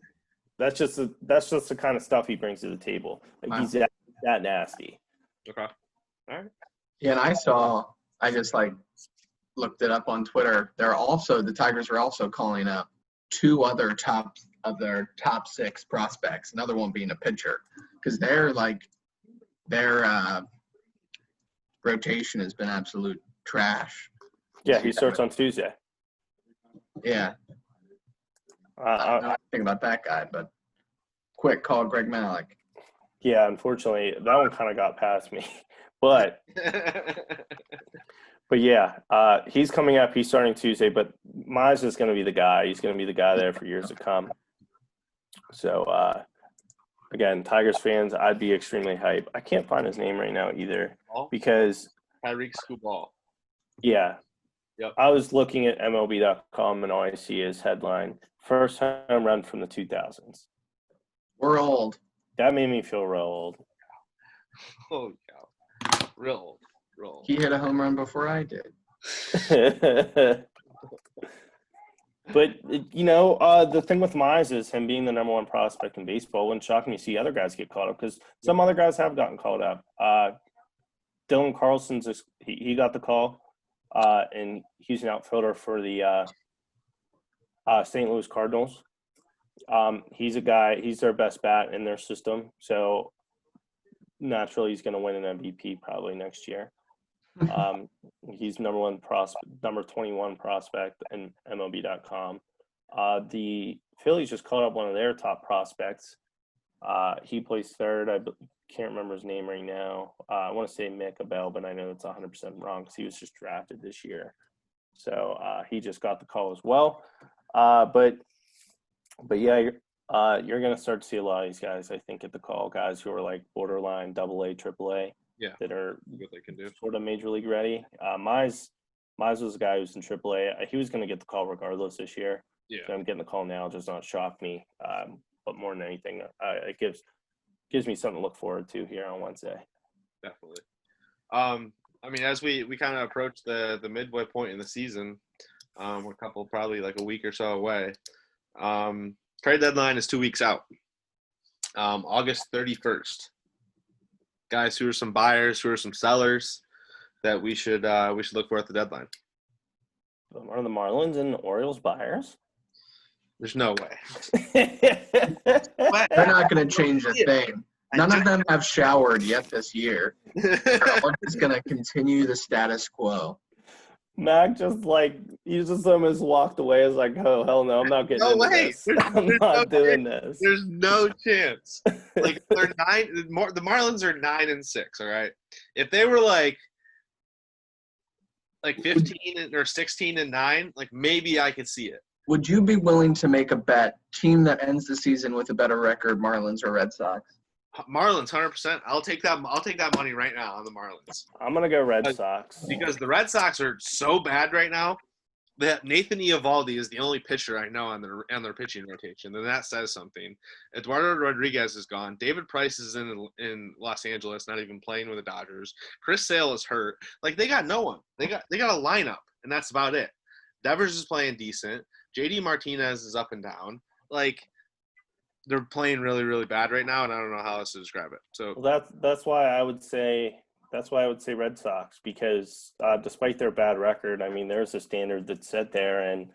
that's just the kind of stuff he brings to the table. Like, wow. He's that nasty. Okay. All right. Yeah, and I just looked it up on Twitter. The Tigers are also calling up two other top 6 prospects. Another one being a pitcher, because their rotation has been absolute trash. Yeah, he starts on Tuesday. Yeah. I don't know anything about that guy, but quick, call Greg Malik. Yeah, unfortunately, that one kind of got past me. But yeah, he's coming up. He's starting Tuesday, but Mize is going to be the guy. He's going to be the guy there for years to come. So, again, Tigers fans, I'd be extremely hype. I can't find his name right now either because Tyreek Skubal. Yeah. Yep. I was looking at MLB.com and all I see is headline, first home run from the 2000s. We're old. That made me feel real old. Oh, yeah. Real old. He hit a home run before I did. But, the thing with Mize is him being the number one prospect in baseball wouldn't shock me to see other guys get caught up because some other guys have gotten called up. Dylan Carlson's he got the call, and he's an outfielder for the St. Louis Cardinals. He's a guy. He's their best bat in their system, so naturally he's going to win an MVP probably next year. He's number 21 prospect in MLB.com. The Phillies just called up one of their top prospects. He plays third. I can't remember his name right now. I want to say Mick Abel, but I know it's 100% wrong because he was just drafted this year. So he just got the call as well. But yeah, you're going to start to see a lot of these guys, I think, at the call, guys who are like borderline AA, AAA. Yeah, that are what they can do. Sort of major league ready. Mize was a guy who's in AAA. He was going to get the call regardless this year. Yeah, so I'm getting the call now. Does not shock me. But more than anything, it gives me something to look forward to here on Wednesday. Definitely. I mean, as we kind of approach the midway point in the season, we're probably like a week or so away. Trade deadline is 2 weeks out. August 31st. Guys, who are some buyers, who are some sellers that we should look for at the deadline? Are the Marlins and Orioles buyers? There's no way. They're not going to change a thing. None of them have showered yet this year. We're just going to continue the status quo. Mac he just almost walked away. As like, oh hell no, I'm not getting into this. I'm not doing this. There's no chance. Like they're the Marlins are 9-6. All right, if they were like 15 or 16-9, like maybe I could see it. Would you be willing to make a bet? Team that ends the season with a better record, Marlins or Red Sox? Marlins, 100%. I'll take that money right now on the Marlins. I'm gonna go Red Sox because the Red Sox are so bad right now that Nathan Eovaldi is the only pitcher I know on their pitching rotation, and that says something. Eduardo Rodriguez is gone. David Price is in Los Angeles, not even playing with the Dodgers. Chris Sale is hurt. Like they got no one. They got a lineup, and that's about it. Devers is playing decent. JD Martinez is up and down. Like. They're playing really, really bad right now, and I don't know how else to describe it. So that's why I would say Red Sox because despite their bad record, I mean there's a standard that's set there, and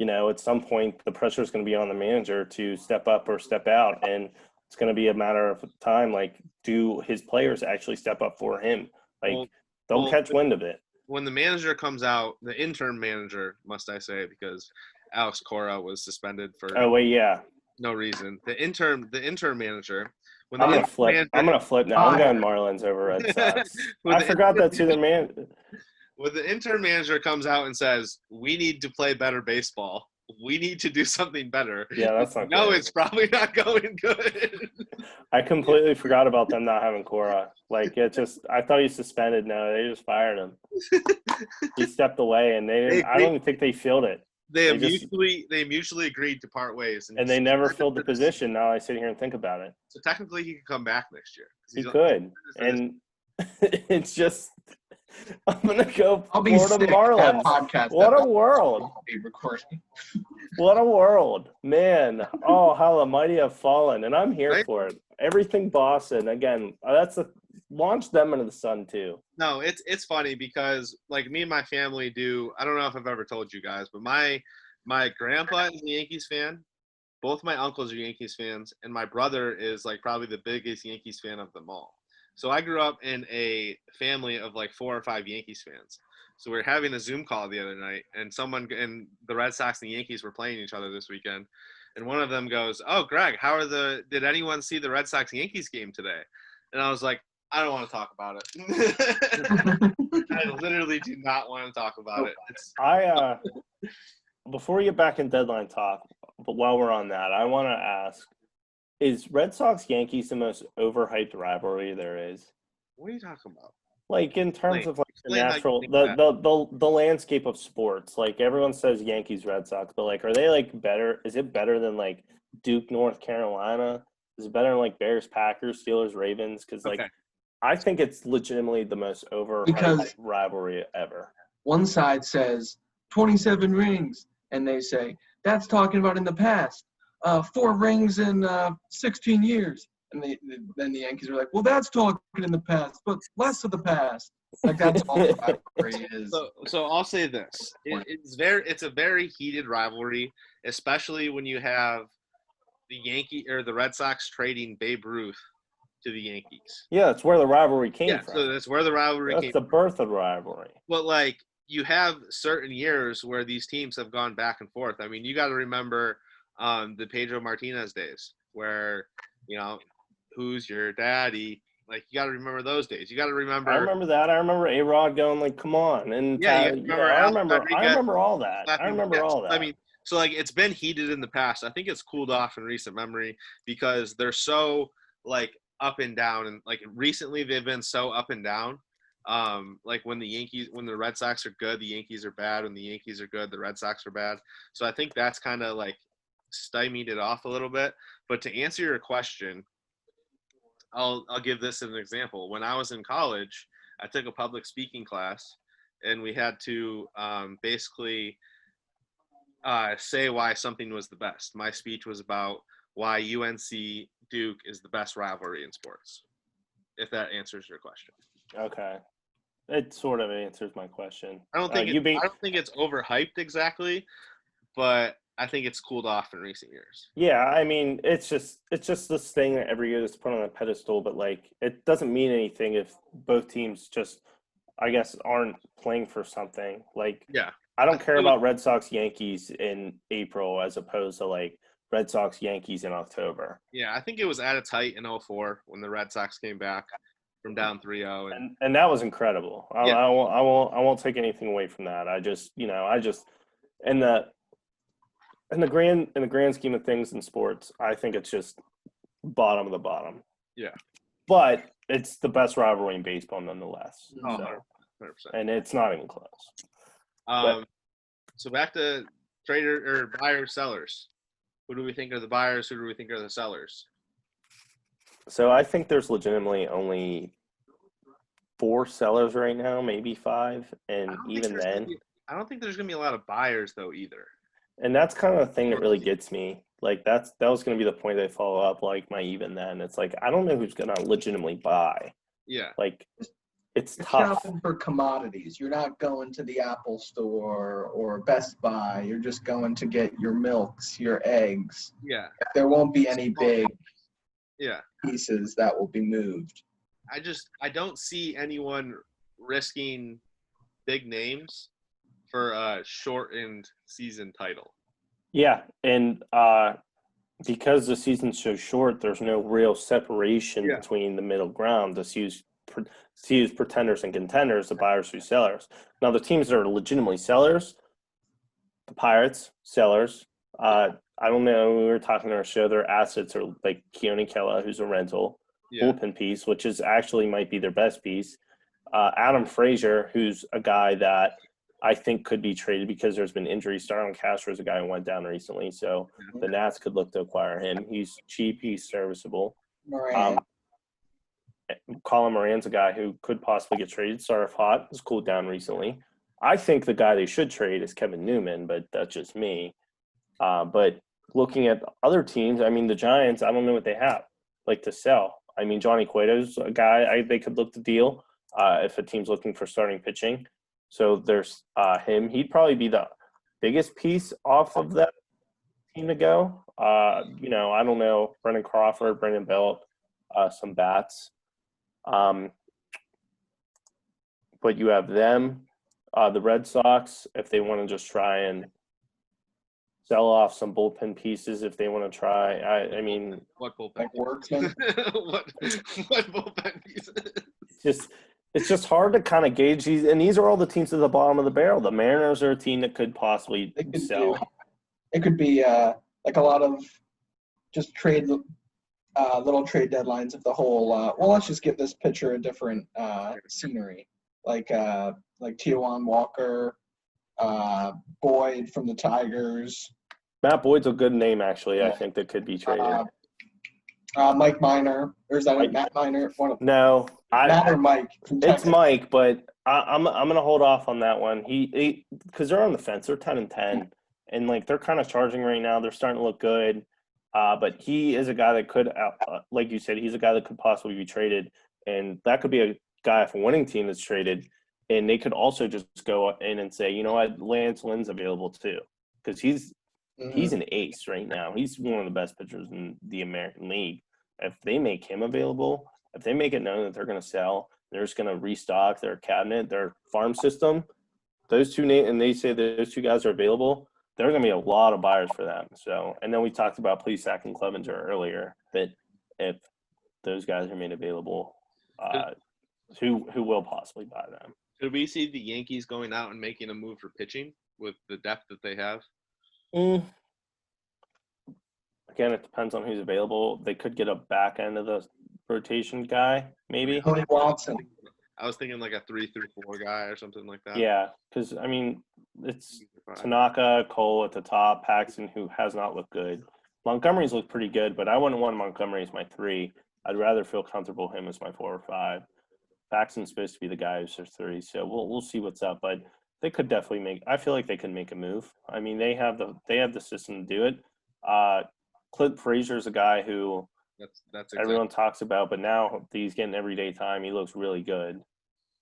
at some point the pressure is going to be on the manager to step up or step out, and it's going to be a matter of time. Like, do his players actually step up for him? Like they'll catch wind of it. When the manager comes out, the interim manager, must I say, because Alex Cora was suspended for. Oh wait, yeah. No reason. The interim manager, When I'm the gonna flip. I'm gonna flip now. I'm going Marlins over Red Sox. I forgot that's who their man. When the intern manager comes out and says, "We need to play better baseball. We need to do something better." Yeah, that's not. No, great. it's probably not going good. I completely forgot about them not having Cora. Like I thought he suspended. No, they just fired him. He stepped away, and they didn't. I don't even think they filled it. They mutually agreed to part ways, and they never filled the position. Now I sit here and think about it. So technically, he could come back next year. He could, and it's just. I'm gonna go I'll be Florida sick. Marlins. Podcast what a world! I'll be recording. What a world, man! Oh, how the mighty have fallen, and I'm here for it. Everything Boston again. Launch them into the sun too. No, it's funny because like me and my family do. I don't know if I've ever told you guys, but my grandpa is a Yankees fan. Both my uncles are Yankees fans, and my brother is like probably the biggest Yankees fan of them all. So I grew up in a family of like 4 or 5 Yankees fans. So we were having a Zoom call the other night, and the Red Sox and the Yankees were playing each other this weekend. And one of them goes, "Oh, Greg, did anyone see the Red Sox Yankees game today?" And I was like, "I don't want to talk about it." I literally do not want to talk about it. Before we get back in deadline talk, but while we're on that, I want to ask. Is Red Sox-Yankees the most overhyped rivalry there is? What are you talking about? Like in terms of like the natural, the landscape of sports. Like everyone says Yankees-Red Sox, but like, are they like better? Is it better than like Duke, North Carolina? Is it better than like Bears, Packers, Steelers, Ravens? Because like, I think it's legitimately the most overhyped rivalry ever. One side says 27 rings, and they say that's talking about in the past. 4 rings in 16 years. And then the Yankees are like, well, that's talking in the past, but less of the past. Like that's all the rivalry is. So I'll say this. It's a very heated rivalry, especially when you have the Red Sox trading Babe Ruth to the Yankees. Yeah, that's where the rivalry came from. So that's where the rivalry came from. That's the birth of the rivalry. But like you have certain years where these teams have gone back and forth. I mean, you got to remember the Pedro Martinez days where, who's your daddy? Like, you got to remember those days. You got to remember. I remember that. I remember A-Rod going like, come on. And I remember all that. I remember all that. I mean, so like it's been heated in the past. I think it's cooled off in recent memory because they're so like up and down. And like recently they've been so up and down. Like when the Red Sox are good, the Yankees are bad. When the Yankees are good, the Red Sox are bad. So I think that's kind of like stymied it off a little bit. But to answer your question, I'll give this as an example. When I was in college, I took a public speaking class, and we had to basically say why something was the best. My speech was about why UNC Duke is the best rivalry in sports, if that answers your question. Okay. It sort of answers my question. I don't think it's overhyped exactly, but I think it's cooled off in recent years. Yeah, I mean, it's just this thing that every year that's put on a pedestal, but like it doesn't mean anything if both teams just, I guess, aren't playing for something. Like, yeah, I don't care about Red Sox Yankees in April as opposed to like Red Sox Yankees in October. Yeah, I think it was at its height in 2004 when the Red Sox came back from down 3-0, and that was incredible. I won't take anything away from that. In the grand scheme of things in sports, I think it's just bottom of the bottom. Yeah. But it's the best rivalry in baseball nonetheless. Oh, so, 100%. And it's not even close. So back to buyers, sellers. Who do we think are the buyers? Who do we think are the sellers? So I think there's legitimately only 4 sellers right now, maybe 5. And even then. I don't think there's going to be a lot of buyers, though, either. And that's kind of the thing that really gets me. Like, that was going to be the point they follow up, like, my even then. It's like, I don't know who's going to legitimately buy. Yeah. Like, it's You're tough. shopping for commodities. You're not going to the Apple Store or Best Buy. You're just going to get your milks, your eggs. Yeah. There won't be any big yeah pieces that will be moved. I don't see anyone risking big names for a shortened season title. Yeah, and because the season's so short, there's no real separation between the middle ground. To use pretenders and contenders, the buyers through sellers. Now, the teams that are legitimately sellers, the Pirates, sellers. I don't know. We were talking on our show. Their assets are like Keone Kela, who's a rental bullpen piece, which is actually might be their best piece. Adam Frazier, who's a guy that I think could be traded because there's been injuries. Starlin Castro is a guy who went down recently, so the Nats could look to acquire him. He's cheap. He's serviceable. Colin Moran's a guy who could possibly get traded. Sarfat has cooled down recently. I think the guy they should trade is Kevin Newman, but that's just me. But looking at other teams, I mean, the Giants, I don't know what they have like to sell. I mean, Johnny Cueto's a guy they could look to deal if a team's looking for starting pitching. So there's him. He'd probably be the biggest piece off of that team to go. I don't know. Brendan Crawford, Brendan Belt, some bats. But you have them, the Red Sox, if they want to just try and sell off some bullpen pieces, if they want to try. I mean, what bullpen? Like Workman. what bullpen pieces? It's just hard to kind of gauge these, and these are all the teams at the bottom of the barrel. The Mariners are a team that could possibly sell. It could be like a lot of just trade. Little trade deadlines of the whole. Let's just give this pitcher a different scenery, like Tijuan Walker, Boyd from the Tigers. Matt Boyd's a good name, actually. I think that could be traded. Mike Minor, or is that Matt Minor? No, Matt or Mike? It's Mike, but I'm gonna hold off on that one. He because they're on the fence. They're 10-10, and like they're kind of charging right now. They're starting to look good. But he is a guy that could, like you said, he's a guy that could possibly be traded. And that could be a guy for a winning team that's traded. And they could also just go in and say, you know what, Lance Lynn's available too. Because he's an ace right now. He's one of the best pitchers in the American League. If they make him available, if they make it known that they're going to sell, they're just going to restock their cabinet, their farm system, those two and they say those two guys are available, there are going to be a lot of buyers for them. So, and then we talked about Plesac and Clevenger earlier, that if those guys are made available, who will possibly buy them? Could we see the Yankees going out and making a move for pitching with the depth that they have? Again, it depends on who's available. They could get a back end of the rotation guy, maybe. Tony Watson. I was thinking like a 3-4 guy or something like that. Yeah, because, I mean, it's Tanaka, Cole at the top, Paxton, who has not looked good. Montgomery's looked pretty good, but I wouldn't want Montgomery as my 3. I'd rather feel comfortable him as my 4 or 5. Paxton's supposed to be the guy who's their 3, so we'll see what's up. But they could definitely I feel like they could make a move. I mean, they have the system to do it. Clint Frazier's a guy who that's everyone talks about, but now he's getting everyday time. He looks really good.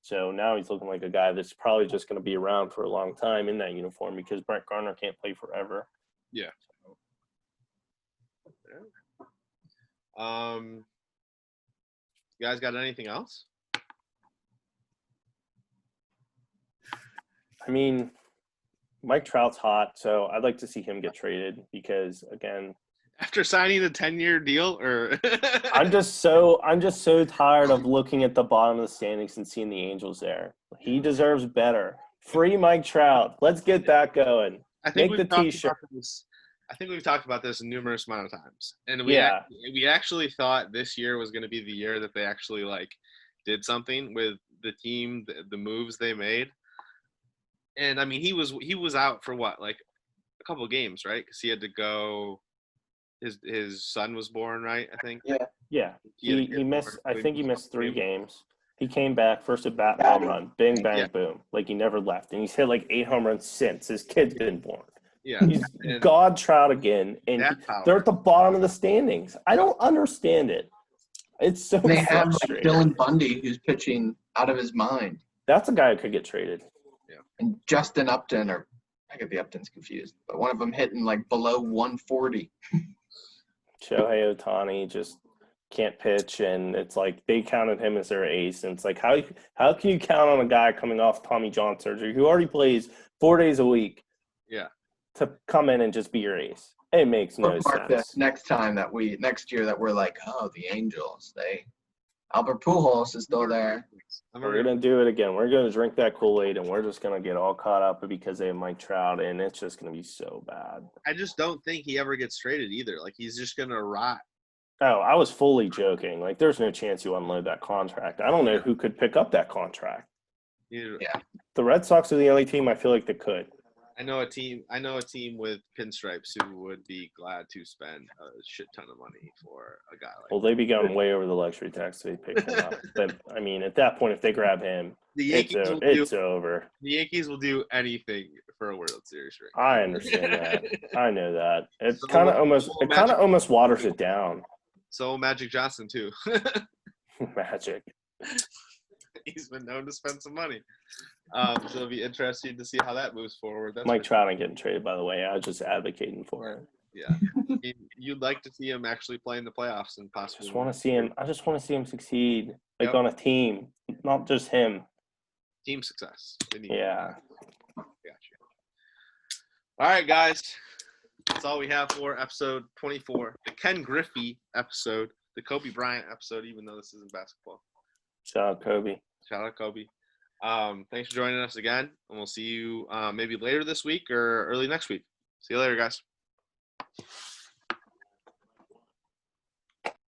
So now he's looking like a guy that's probably just going to be around for a long time in that uniform because Brett Gardner can't play forever. Yeah. You guys got anything else? I mean, Mike Trout's hot, so I'd like to see him get traded because, again, after signing a 10-year deal, or I'm just so tired of looking at the bottom of the standings and seeing the Angels there. He deserves better. Free Mike Trout. Let's get that going. Make the T-shirt. I think we've talked about this a numerous amount of times, and we actually thought this year was going to be the year that they actually did something with the team, the moves they made. And I mean, he was out for what, like a couple of games, right? Because he had to go. His son was born, right? I think. Yeah. He missed. I think he missed 3 games. He came back first at bat, home run, bing, bang, boom. Like he never left, and he's hit like 8 home runs since his kid's been born. Yeah, he's God Trout again, and they're at the bottom of the standings. I don't understand it. It's so they have frustrating. Dylan Bundy, who's pitching out of his mind. That's a guy who could get traded. Yeah, and Justin Upton, or I could be Upton's confused, but one of them hitting like below 140. Shohei Ohtani just can't pitch, and it's like they counted him as their ace, and it's like how can you count on a guy coming off Tommy John surgery who already plays 4 days a week? Yeah. To come in and just be your ace. It makes no Bookmark sense. that next year that we're like, oh, the Angels, Albert Pujols is still there. We're gonna do it again. We're gonna drink that Kool-Aid, and we're just gonna get all caught up because they have Mike Trout, and it's just gonna be so bad. I just don't think he ever gets traded either. Like, he's just gonna rot. Oh, I was fully joking. Like, there's no chance you unload that contract. I don't know who could pick up that contract. Yeah. The Red Sox are the only team I feel like that could. I know a team with pinstripes who would be glad to spend a shit ton of money for a guy like. Well, they'd be going way over the luxury tax they picked him up. But I mean, at that point, if they grab him, it's over. The Yankees will do anything for a World Series ring. I understand that. I know that. It kind of almost waters it down. So Magic Johnson too. Magic. He's been known to spend some money. So it'll be interesting to see how that moves forward. Mike Trout ain't getting traded, by the way. I was just advocating for it. Yeah. You'd like to see him actually play in the playoffs and possibly. I just want to see him succeed, on a team, not just him. Team success. Yeah. Gotcha. All right, guys. That's all we have for episode 24, the Ken Griffey episode, the Kobe Bryant episode, even though this isn't basketball. Shout out Kobe. Thanks for joining us again, and we'll see you maybe later this week or early next week. See you later, guys.